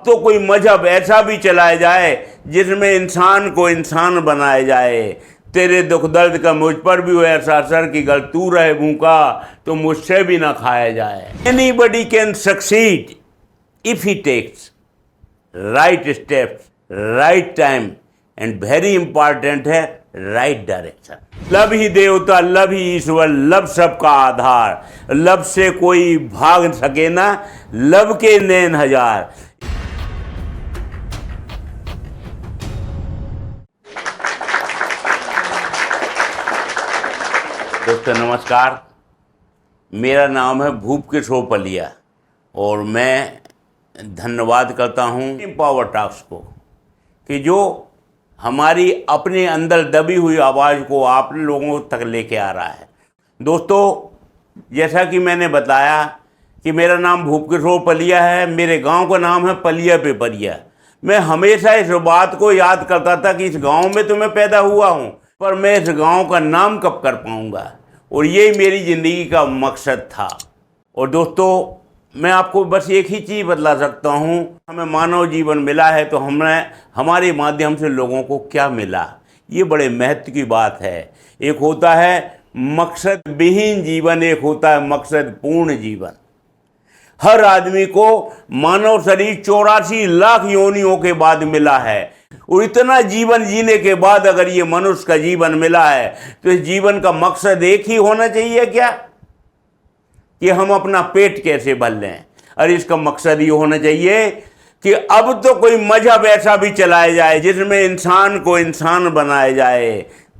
अब तो कोई मजहब ऐसा भी चलाया जाए जिसमें इंसान को इंसान बनाया जाए। तेरे दुख दर्द का मुझ पर भी हो ऐसा असर कि गल तू रहे भूखा तो मुझसे भी ना खाया जाए। Anybody can succeed if he takes right steps, right time and very important है राइट डायरेक्शन। लव ही देवता, लव ही ईश्वर, लव सबका आधार, लव से कोई भाग सके ना, लव के नैन हजार। दोस्तों नमस्कार, मेरा नाम है भूप किशोर पलिया और मैं धन्यवाद करता हूँ पावर टॉक्स को कि जो हमारी अपने अंदर दबी हुई आवाज़ को आप लोगों तक लेके आ रहा है। दोस्तों जैसा कि मैंने बताया कि मेरा नाम भूप किशोर पलिया है, मेरे गांव का नाम है पलिया पे परिया। मैं हमेशा इस बात को याद करता था कि इस गांव में तो मैं पैदा हुआ हूं, पर मैं इस गांव का नाम कब कर पाऊंगा, और यही मेरी ज़िंदगी का मकसद था। और दोस्तों मैं आपको बस एक ही चीज़ बतला सकता हूँ, हमें मानव जीवन मिला है तो हमारे माध्यम से लोगों को क्या मिला, ये बड़े महत्व की बात है। एक होता है मकसद विहीन जीवन, एक होता है मकसद पूर्ण जीवन। हर आदमी को मानव शरीर 84 लाख योनियों के बाद मिला है, और इतना जीवन जीने के बाद अगर ये मनुष्य का जीवन मिला है तो इस जीवन का मकसद एक ही होना चाहिए क्या, कि हम अपना पेट कैसे भर लें। और इसका मकसद ये होना चाहिए कि अब तो कोई मजहब ऐसा भी चलाया जाए जिसमें इंसान को इंसान बनाया जाए।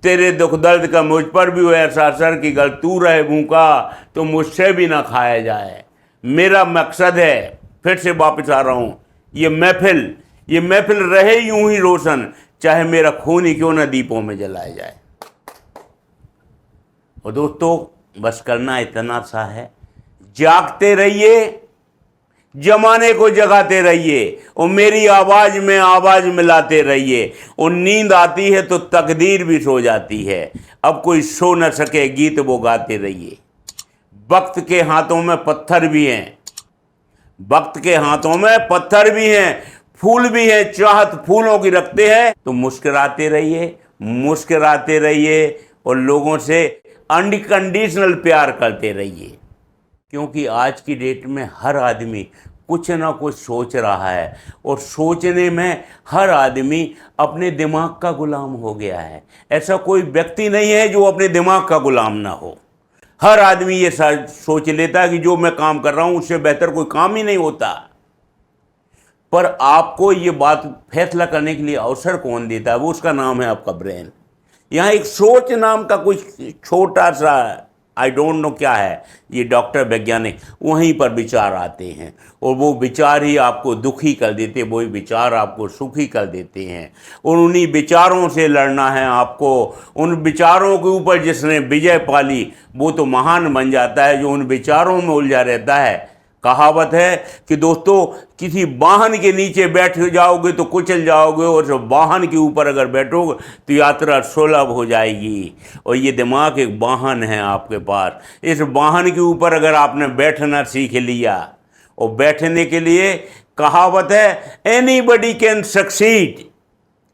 तेरे दुख दर्द का मुझ पर भी हो ऐसा असर कि गल तू रहे भूखा तो मुझसे भी ना खाया जाए। मेरा मकसद है, फिर से वापस आ रहा हूँ, ये महफिल रहे यूं ही रोशन, चाहे मेरा खून ही क्यों ना दीपों में जलाया जाए। और दोस्तों बस करना इतना सा है, जागते रहिए, जमाने को जगाते रहिए, और मेरी आवाज़ में आवाज़ मिलाते रहिए। और नींद आती है तो तकदीर भी सो जाती है, अब कोई सो न सके गीत वो गाते रहिए। वक्त के हाथों में पत्थर भी हैं, वक्त के हाथों में पत्थर भी हैं, फूल भी हैं, चाहत फूलों की रखते हैं। तो मुस्कुराते रहिए, मुस्कुराते रहिए और लोगों से अनकंडीशनल प्यार करते रहिए, क्योंकि आज की डेट में हर आदमी कुछ ना कुछ सोच रहा है, और सोचने में हर आदमी अपने दिमाग का गुलाम हो गया है। ऐसा कोई व्यक्ति नहीं है जो अपने दिमाग का गुलाम ना हो। हर आदमी ये सोच लेता है कि जो मैं काम कर रहा हूँ उससे बेहतर कोई काम ही नहीं होता। पर आपको ये बात फैसला करने के लिए अवसर कौन देता है, वो उसका नाम है आपका ब्रेन। यहाँ एक सोच नाम का कुछ छोटा सा, आई डोंट नो क्या है, ये डॉक्टर वैज्ञानिक, वहीं पर विचार आते हैं, और वो विचार ही आपको दुखी कर देते हैं, वही विचार आपको सुखी कर देते हैं। और उन्हीं विचारों से लड़ना है आपको। उन विचारों के ऊपर जिसने विजय पाली वो तो महान बन जाता है, जो उन विचारों में उलझा रहता है। कहावत है कि दोस्तों किसी वाहन के नीचे बैठ जाओगे तो कुचल जाओगे, और जब वाहन के ऊपर अगर बैठोगे तो यात्रा सुलभ हो जाएगी। और ये दिमाग एक वाहन है आपके पास, इस वाहन के ऊपर अगर आपने बैठना सीख लिया, और बैठने के लिए कहावत है anybody can succeed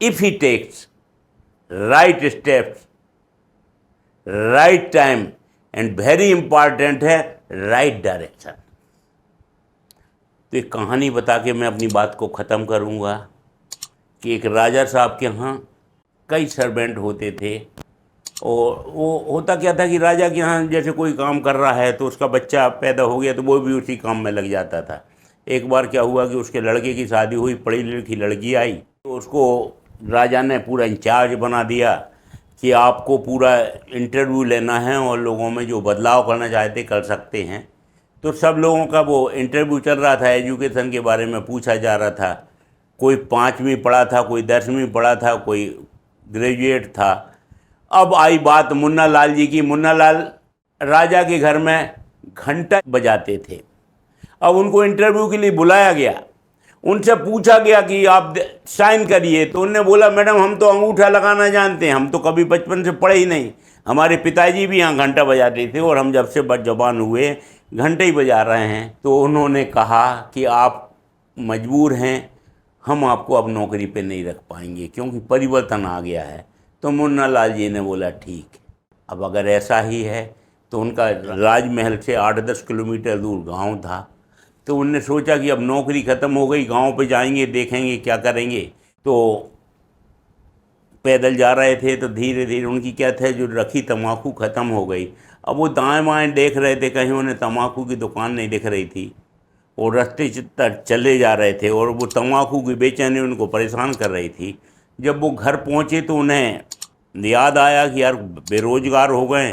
if he takes right steps, right time and very important है राइट डायरेक्शन। तो एक कहानी बता के मैं अपनी बात को ख़त्म करूँगा कि एक राजा साहब के यहाँ कई सर्वेंट होते थे, और वो होता क्या था कि राजा के यहाँ जैसे कोई काम कर रहा है तो उसका बच्चा पैदा हो गया तो वो भी उसी काम में लग जाता था। एक बार क्या हुआ कि उसके लड़के की शादी हुई, पढ़ी लिखी लड़की आई, तो उसको राजा ने पूरा इंचार्ज बना दिया कि आपको पूरा इंटरव्यू लेना है और लोगों में जो बदलाव करना चाहते कर सकते हैं। तो सब लोगों का वो इंटरव्यू चल रहा था, एजुकेशन के बारे में पूछा जा रहा था। कोई 5वीं पढ़ा था, कोई 10वीं पढ़ा था, कोई ग्रेजुएट था। अब आई बात मुन्ना लाल जी की। मुन्ना लाल राजा के घर में घंटा बजाते थे। अब उनको इंटरव्यू के लिए बुलाया गया, उनसे पूछा गया कि आप साइन करिए, तो उन्होंने बोला मैडम हम तो अंगूठा लगाना जानते हैं, हम तो कभी बचपन से पढ़े ही नहीं, हमारे पिताजी भी यहाँ घंटा बजाते थे और हम जब से जवान हुए घंटे ही बजा रहे हैं। तो उन्होंने कहा कि आप मजबूर हैं हम आपको अब नौकरी पे नहीं रख पाएंगे क्योंकि परिवर्तन आ गया है। तो मुन्ना लाल जी ने बोला ठीक है, अब अगर ऐसा ही है तो उनका राजमहल से 8-10 किलोमीटर दूर गांव था। तो उनने सोचा कि अब नौकरी ख़त्म हो गई, गांव पे जाएंगे, देखेंगे क्या करेंगे। तो पैदल जा रहे थे तो धीरे धीरे उनकी क्या थे, जो रखी तम्बाकू ख़त्म हो गई। अब वो दाएं बाएं देख रहे थे, कहीं उन्हें तम्बाकू की दुकान नहीं दिख रही थी। वो रास्ते तक चले जा रहे थे और वो तम्बाकू की बेचैनी उनको परेशान कर रही थी। जब वो घर पहुँचे तो उन्हें याद आया कि यार बेरोजगार हो गए,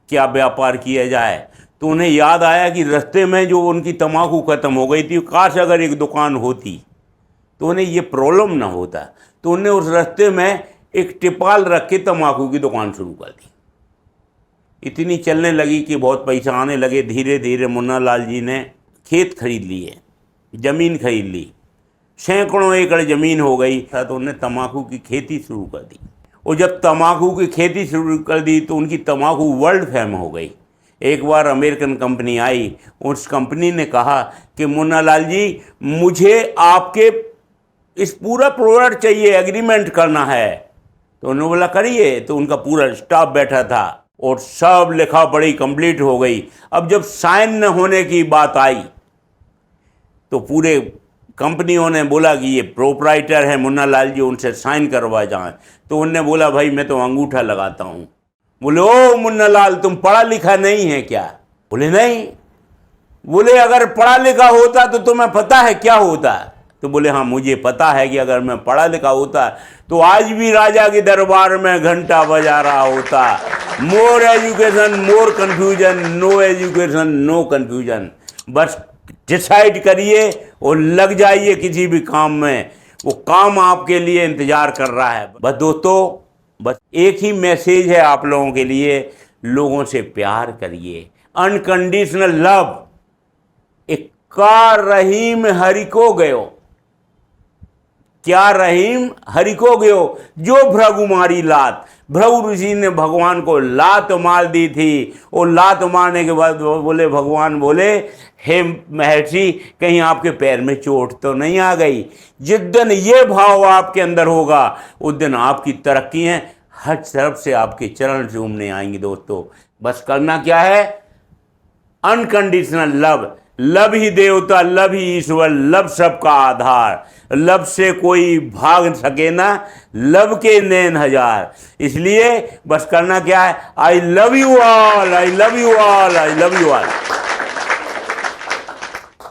क्या व्यापार किया जाए। तो उन्हें याद आया कि रास्ते में जो उनकी तम्बाकू ख़त्म हो गई थी, काश अगर एक दुकान होती तो उन्हें ये प्रॉब्लम ना होता। तो उन्हें उस रास्ते में एक टिपाल रख के तम्बाकू की दुकान शुरू कर दी। इतनी चलने लगी कि बहुत पैसा आने लगे। धीरे धीरे मुन्ना लाल जी ने खेत खरीद लिए, ज़मीन खरीद ली, सैकड़ों एकड़ ज़मीन हो गई। तो उन्होंने तम्बाकू की खेती शुरू कर दी। और जब तम्बाकू की खेती शुरू कर दी तो उनकी तम्बाकू वर्ल्ड फेम हो गई। एक बार अमेरिकन कंपनी आई, उस कंपनी ने कहा कि मुन्ना लाल जी, मुझे आपके इस पूरा प्रोडक्ट चाहिए, एग्रीमेंट करना है। तो उन्होंने बोला करिए। तो उनका पूरा स्टाफ बैठा था और सब लिखा पढ़ी कंप्लीट हो गई। अब जब साइन न होने की बात आई तो पूरे कंपनियों ने बोला कि ये प्रोप्राइटर है मुन्ना लाल जी, उनसे साइन करवा जाए। तो उनने बोला भाई मैं तो अंगूठा लगाता हूँ। बोले ओ मुन्ना लाल, तुम पढ़ा लिखा नहीं है क्या? बोले नहीं। बोले अगर पढ़ा लिखा होता तो तुम्हें पता है क्या होता? तो बोले हाँ मुझे पता है कि अगर मैं पढ़ा लिखा होता तो आज भी राजा के दरबार में घंटा बजा रहा होता। More education more confusion, no education no confusion. बस डिसाइड करिए और लग जाइए किसी भी काम में, वो काम आपके लिए इंतज़ार कर रहा है। बस दोस्तों, बस एक ही मैसेज है आप लोगों के लिए, लोगों से प्यार करिए, अनकंडीशनल लव। एक का रहीम हरि को गयो, क्या रहीम हरि को गयो, जो भृगु मारी लात। भृगु ऋषि ने भगवान को लात मार दी थी और लात मारने के बाद बोले, भगवान बोले हे महर्षि, कहीं आपके पैर में चोट तो नहीं आ गई? जिस दिन ये भाव आपके अंदर होगा उस दिन आपकी तरक्कियां हर तरफ से आपके चरण चूमने आएंगी। दोस्तों, बस करना क्या है? Unconditional love. लव ही देवता, लव ही ईश्वर, लव सबका आधार। लव से कोई भाग सके ना, लव के नैन हजार। इसलिए बस करना क्या है? I love you all, I love you all, I love you all.